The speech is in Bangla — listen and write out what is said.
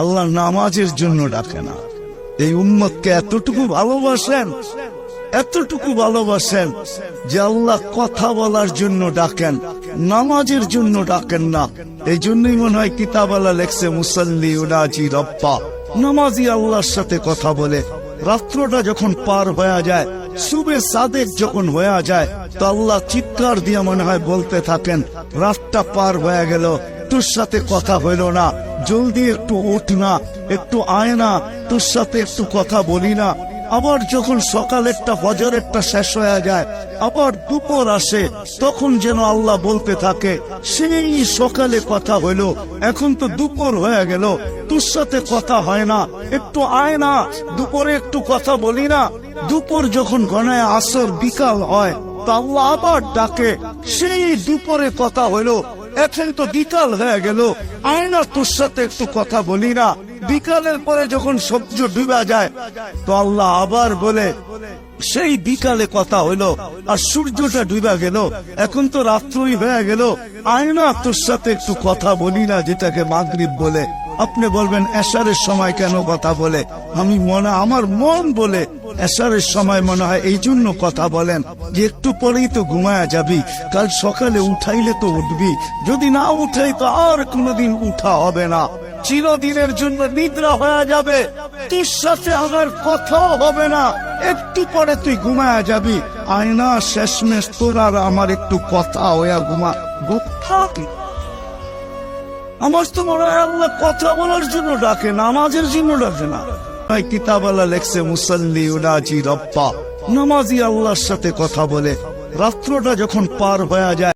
আল্লাহ নামাজের জন্য ডাকে না। এই উম্মতকে এতটুকু ভালোবাসেন যে আল্লাহ কথা বলার জন্য ডাকেন, নামাজের জন্য ডাকেন না। এই জন্যই মনে হয় কিতাবালা লেখছে মুসাল্লি উনাজি রব্বা, নামাজি আল্লাহর সাথে কথা বলে। রাত্রটা যখন পার হয়ে যায়, সুবে সাদেক যখন হয়ে যায়, তো আল্লাহ চিৎকার দিয়ে মনে হয় বলতে থাকেন, রাতটা পার হয়ে গেল, তোর সাথে কথা হইল না, জলদি একটু উঠ না, একটু আয় না, তোর সাথে একটু কথা বলি না। আবার যখন সকালেরটা ফজরেরটা শেষ হয়ে যায়, আবার দুপুর আসে, তখন যেন আল্লাহ বলতে থাকে, সেই সকালে কথা হইল, এখন তো দুপুর হয়ে গেল, তোর সাথে কথা হয় না, একটু আয় না, দুপুরে একটু কথা বলি না। দুপুর যখন গণায় আসর বিকাল হয়, তো আল্লাহ আবার ডাকে, সেই দুপুরে কথা হইল, এখন তো বিকাল হয়ে গেল, আয় না, তোর সাথে একটু কথা বলি না। বিকালের পরে যখন সূর্য ডুবে যায়, তো আল্লাহ আবার বলে, সেই বিকালে কথা হইলো আর সূর্যটা ডুবে গেল, এখন তো রাত্রই হয়ে গেল, আয় না, তোর সাথে একটু কথা বলি না, যেটাকে মাগরিব বলে। আপনি বলবেন এশারের সময় কেন কথা বলে? আমার মন বলে এশারের সময় মনে হয় এই জন্য কথা বলেন যে একটু পরেই তো ঘুমায়া যাবি, কাল সকালে উঠাইলে তো উঠবি, যদি না উঠাই তো আর কোনোদিন উঠা হবে না, চিরদিনের জন্য নিদ্রা হয়ে যাবে, তোর সাথে আমার কথাও হবে না, একটু পরে তুই ঘুমায়া যাবি, আয়না শেষমেশ তোর আর আমার একটু কথা হইয়া ঘুমা। আমার তো মনে হয় আল্লাহ কথা বলার জন্য ডাকে, নামাজের জন্য ডাকে না। কিতাবালা লেখছে মুসাল্লি উনাজি রব্বা, নামাজি আল্লাহর সাথে কথা বলে। রাত্রটা যখন পার হয়ে যায়,